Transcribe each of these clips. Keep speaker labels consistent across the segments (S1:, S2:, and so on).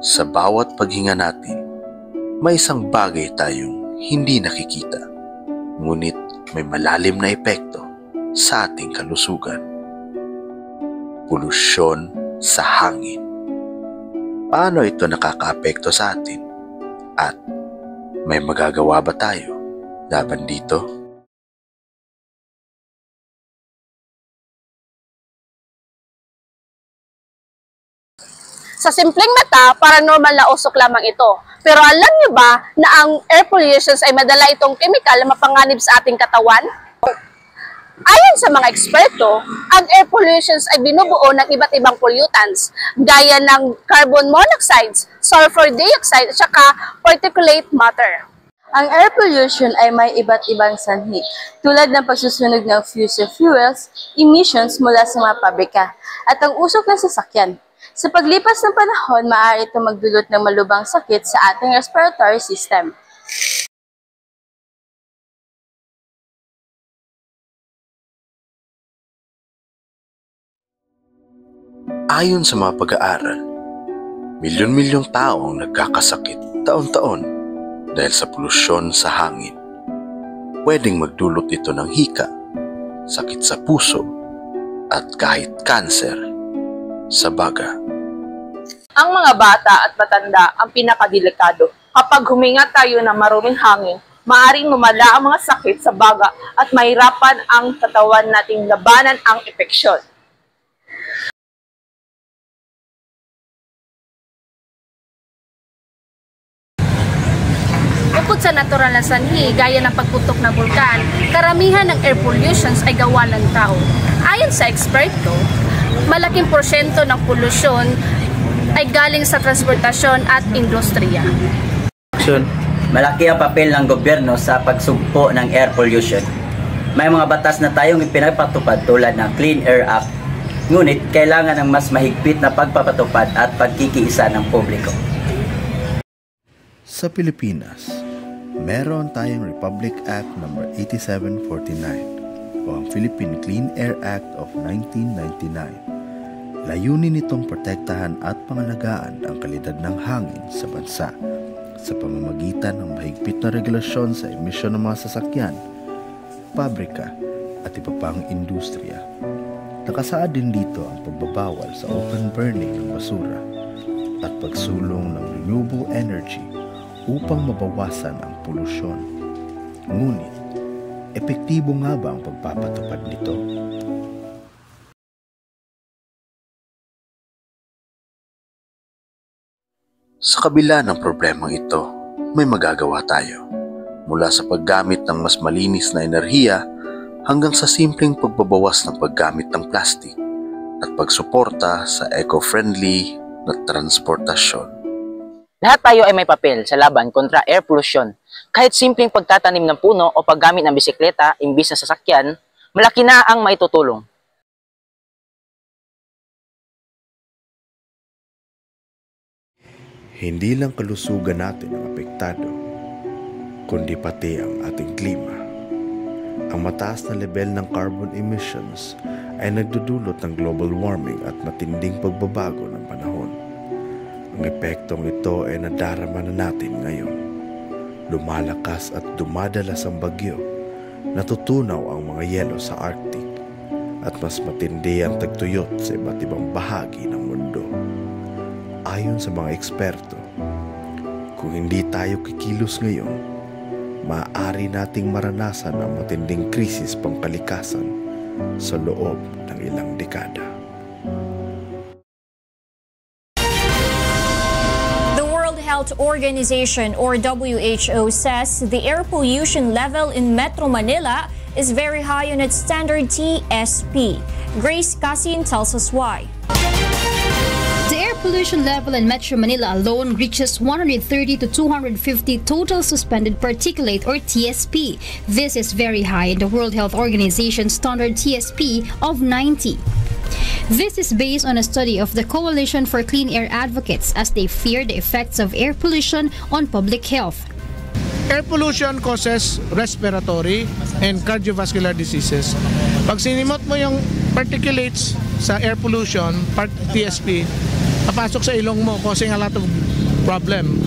S1: Sa bawat paghinga natin, may isang bagay tayong hindi nakikita, ngunit may malalim na epekto sa ating kalusugan. Polusyon sa hangin. Paano ito nakakaapekto sa atin? At may magagawa ba tayo laban dito?
S2: Sa simpleng mata, paranormal na usok lamang ito. Pero alam niyo ba na ang air pollution ay madala itong chemical na mapanganib sa ating katawan? Ayon sa mga eksperto, ang air pollution ay binubuo ng iba't ibang pollutants gaya ng carbon monoxide, sulfur dioxide at saka particulate matter.
S3: Ang air pollution ay may iba't ibang sanhi, tulad ng pagsusunog ng fossil fuels, emissions mula sa mga pabrika, at ang usok ng sasakyan. Sa paglipas ng panahon, maaari itong magdulot ng malubhang sakit sa ating respiratory system.
S1: Ayon sa mga pag-aaral, milyon-milyong tao ang nagkakasakit taon-taon dahil sa polusyon sa hangin. Pwedeng magdulot ito ng hika, sakit sa puso, at kahit kanser sa baga.
S4: Ang mga bata at matanda ang pinakadelikado. Kapag huminga tayo ng maruming hangin, maaaring lumala ang mga sakit sa baga at mahirapan ang katawan nating labanan ang infeksyon.
S2: Bukod sa natural na sanhi, gaya ng pagputok ng bulkan, karamihan ng air pollutions ay gawa ng tao. Ayon sa eksperto, malaking porsyento ng polusyon ay galing sa transportasyon at industriya.
S5: Malaki ang papel ng gobyerno sa pagsugpo ng air pollution. May mga batas na tayong ipinagpatupad tulad ng Clean Air Act, ngunit kailangan ng mas mahigpit na pagpapatupad at pagkikiisa ng publiko.
S1: Sa Pilipinas, meron tayong Republic Act No. 8749 o ang Philippine Clean Air Act of 1999. Layunin nitong protektahan at pangalagaan ang kalidad ng hangin sa bansa sa pamamagitan ng mahigpit na regulasyon sa emisyon ng mga sasakyan, pabrika at iba pang industriya. Nakasaad din dito ang pagbabawal sa open burning ng basura at pagsulong ng renewable energy upang mabawasan ang polusyon. Ngunit, epektibo nga ba ang pagpapatupad nito? Sa kabila ng problemang ito, may magagawa tayo. Mula sa paggamit ng mas malinis na enerhiya hanggang sa simpleng pagbabawas ng paggamit ng plastic at pagsuporta sa eco-friendly na transportasyon.
S6: Lahat tayo ay may papel sa laban kontra air pollution. Kahit simpleng pagtatanim ng puno o paggamit ng bisikleta imbis na sasakyan, malaki na ang maitutulong.
S1: Hindi lang kalusugan natin ang apektado, kundi pati ang ating klima. Ang mataas na level ng carbon emissions ay nagdudulot ng global warming at matinding pagbabago ng panahon. Ang epektong ito ay nadarama na natin ngayon. Lumalakas at dumadalas ang bagyo, natutunaw ang mga yelo sa Arctic, at mas matindi ang tagtuyot sa iba't ibang bahagi ng mundo. Ayon sa mga eksperto, kung hindi tayo kikilos ngayon, maaari nating maranasan ang matinding krisis pangkalikasan sa loob ng ilang dekada.
S7: The World Health Organization or WHO says the air pollution level in Metro Manila is very high on its standard TSP. Grace Casin tells us why.
S8: The air pollution level in Metro Manila alone reaches 130 to 250 total suspended particulate or TSP. This is very high in the World Health Organization standard TSP of 90. This is based on a study of the Coalition for Clean Air Advocates as they fear the effects of air pollution on public health.
S9: Air pollution causes respiratory and cardiovascular diseases. Pag sinimot mo yung particulates sa air pollution, TSP, papasok sa ilong mo, causing a lot of problem.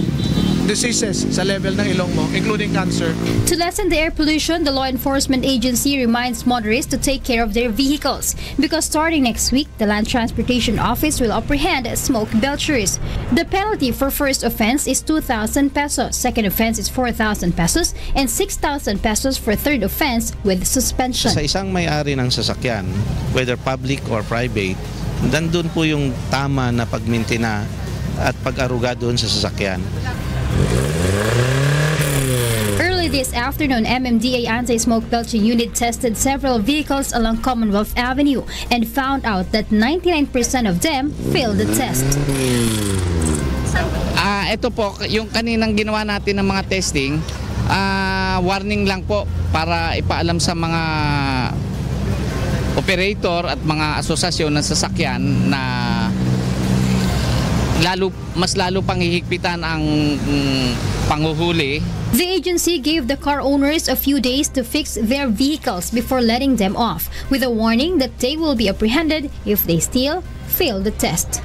S9: Diseases sa level ng ilong mo, including cancer.
S8: To lessen the air pollution, the law enforcement agency reminds motorists to take care of their vehicles because starting next week, the Land Transportation Office will apprehend smoke belchers. The penalty for first offense is 2,000 pesos, second offense is 4,000 pesos, and 6,000 pesos for third offense with suspension.
S10: Sa isang may-ari ng sasakyan, whether public or private, nandun po yung tama na pagmintina at pag-aruga doon sa sasakyan.
S8: Early this afternoon, MMDA anti-smoke belching unit tested several vehicles along Commonwealth Avenue and found out that 99% of them failed the test.
S11: Ito po, yung kaninang ginawa natin ng mga testing, warning lang po para ipaalam sa mga operator at mga asosasyon ng sasakyan na mas lalo pang hihigpitan ang panghuhuli.
S8: The agency gave the car owners a few days to fix their vehicles before letting them off, with a warning that they will be apprehended if they still fail the test.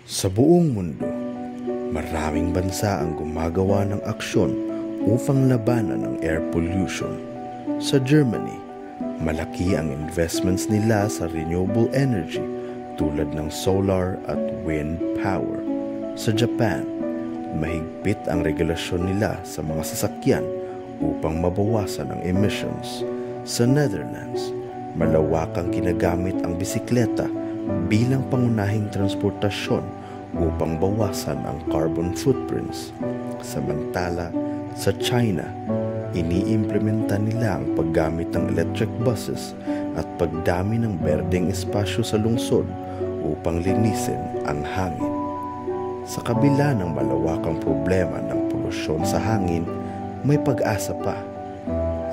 S1: Sa buong mundo, maraming bansa ang gumagawa ng aksyon upang labanan ang air pollution. Sa Germany, malaki ang investments nila sa renewable energy tulad ng solar at wind power. Sa Japan, mahigpit ang regulasyon nila sa mga sasakyan upang mabawasan ang emissions. Sa Netherlands, malawak ang ginagamit ang bisikleta bilang pangunahing transportasyon upang bawasan ang carbon footprints. Samantala, sa China, iniimplementa nila ang paggamit ng electric buses at pagdami ng berdeng espasyo sa lungsod upang linisin ang hangin. Sa kabila ng malawakang problema ng polusyon sa hangin, may pag-asa pa.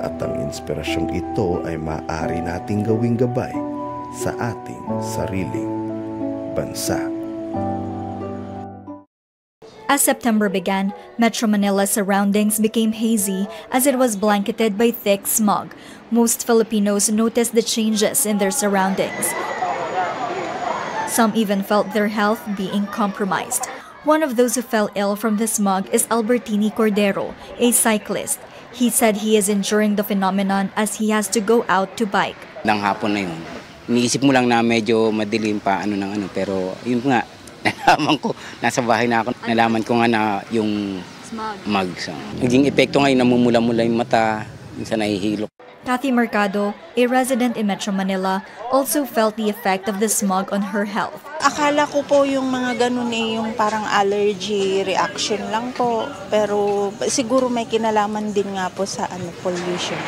S1: At ang inspirasyong ito ay maaari nating gawing gabay sa ating sariling bansa.
S12: As September began, Metro Manila's surroundings became hazy as it was blanketed by thick smog. Most Filipinos noticed the changes in their surroundings. Some even felt their health being compromised. One of those who fell ill from the smog is Albertini Cordero, a cyclist. He said he is enduring the phenomenon as he has to go out to bike.
S13: Nang hapon na yun, iniisip mo lang na medyo madilim pa pero yun nga, nalaman ko, nasa bahay na ako, nalaman ko nga na yung smog. So, naging epekto ngayon, namumula-mula yung mata, minsan nahihilo.
S12: Kathy Mercado, a resident in Metro Manila, also felt the effect of the smog on her health.
S14: Akala ko po yung mga ganun yung parang allergy reaction lang po, pero siguro may kinalaman din nga po sa pollution.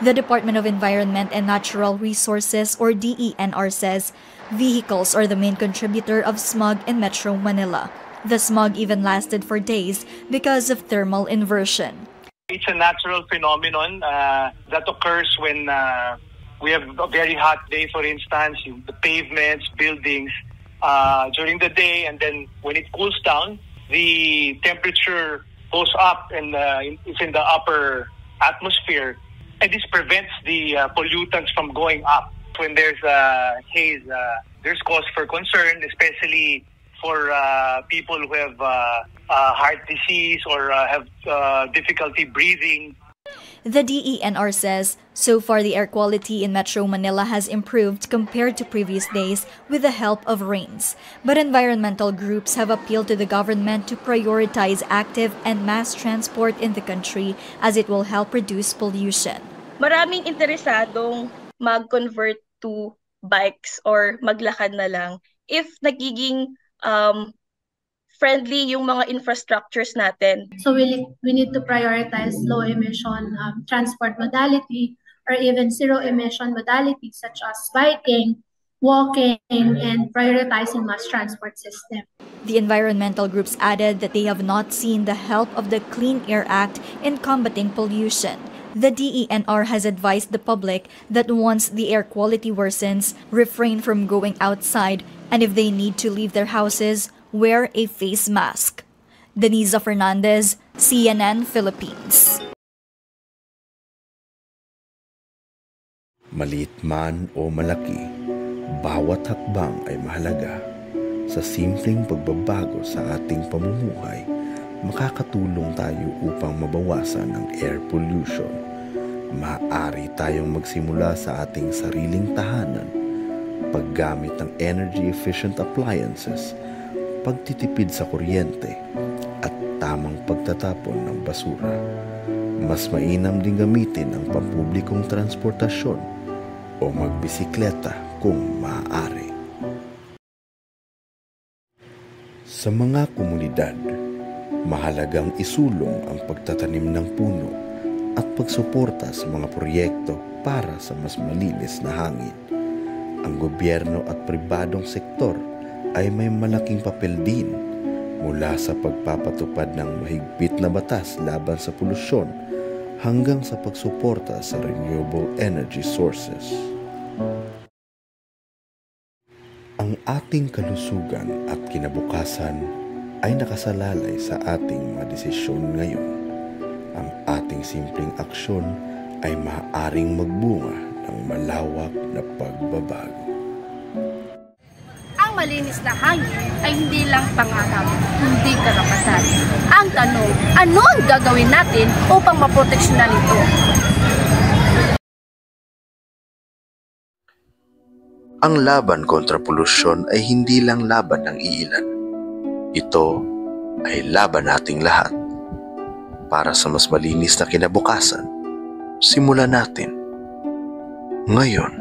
S12: The Department of Environment and Natural Resources, or DENR, says vehicles are the main contributor of smog in Metro Manila. The smog even lasted for days because of thermal inversion.
S15: It's a natural phenomenon that occurs when we have a very hot day, for instance, the pavements, buildings during the day, and then when it cools down, the temperature goes up and it's in the upper atmosphere. And this prevents the pollutants from going up. When there's haze, there's cause for concern, especially for people who have heart disease or have difficulty breathing.
S12: The DENR says, so far the air quality in Metro Manila has improved compared to previous days with the help of rains. But environmental groups have appealed to the government to prioritize active and mass transport in the country as it will help reduce pollution.
S16: Maraming interesadong mag-convert to bikes or maglakad na lang if nagiging friendly yung mga infrastructures natin.
S17: So we need to prioritize low emission transport modality or even zero emission modalities such as biking, walking, and prioritizing mass transport system.
S12: The environmental groups added that they have not seen the help of the Clean Air Act in combating pollution. The DENR has advised the public that once the air quality worsens, refrain from going outside, and if they need to leave their houses, wear a face mask. Denisa Fernandez, CNN Philippines.
S1: Maliit man o malaki, bawat hakbang ay mahalaga. Sa simpleng pagbabago sa ating pamumuhay, makakatulong tayo upang mabawasan ang air pollution. Maaari tayong magsimula sa ating sariling tahanan, paggamit ng energy-efficient appliances, pagtitipid sa kuryente, at tamang pagtatapon ng basura. Mas mainam din gamitin ang pampublikong transportasyon o magbisikleta kung maaari. Sa mga komunidad, mahalagang isulong ang pagtatanim ng puno at pagsuporta sa mga proyekto para sa mas malinis na hangin. Ang gobyerno at pribadong sektor ay may malaking papel din, mula sa pagpapatupad ng mahigpit na batas laban sa polusyon hanggang sa pagsuporta sa renewable energy sources. Ang ating kalusugan at kinabukasan ay nakasalalay sa ating mga desisyon ngayon. Ang ating simpleng aksyon ay maaaring magbunga ng malawak na pagbabago.
S2: Ang malinis na hangin ay hindi lang pangarap, hindi karapatan. Ang tanong, ano ang gagawin natin upang maproteksyonan ito?
S1: Ang laban kontra polusyon ay hindi lang laban ng iilan. Ito ay laban nating lahat. Para sa mas malinis na kinabukasan, simulan natin ngayon.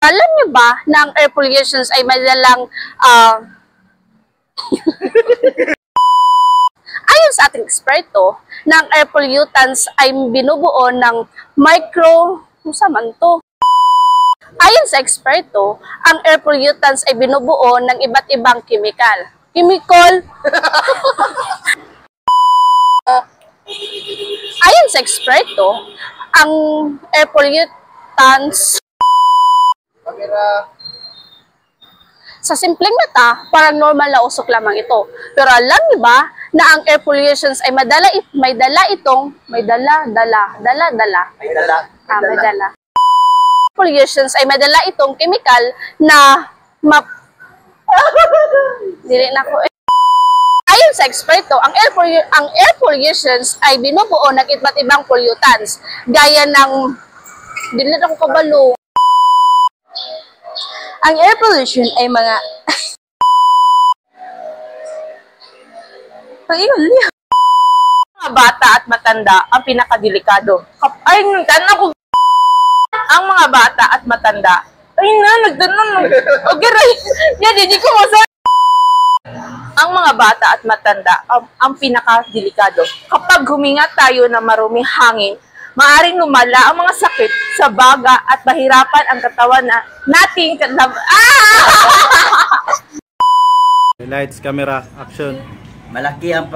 S2: Alam niyo ba na ang air pollutions ay madalang ayon sa ating eksperto, na ang air pollutants ay binubuo ng Ayon sa eksperto, ang air pollutants ay binubuo ng iba't ibang chemical. Ayon sa eksperto, ang air pollutants sa simpleng mata, parang normal na usok lamang ito. Pero alam niyo ba na ang air pollutions ay may dala. Pollutions ay madala itong chemical na Ayon sa eksperto, ang air pollutions ay binubuo ng iba't ibang pollutants, gaya ng
S3: Ang air pollution ay mga
S4: mga bata at matanda ang pinakadelikado. Ang mga bata at matanda. Ang mga bata at matanda ang pinakadelikado. Kapag huminga tayo ng maruming hangin, maaaring lumala ang mga sakit sa baga at mahirapan ang katawan nating
S18: Lights, camera, action.
S5: Malaki ang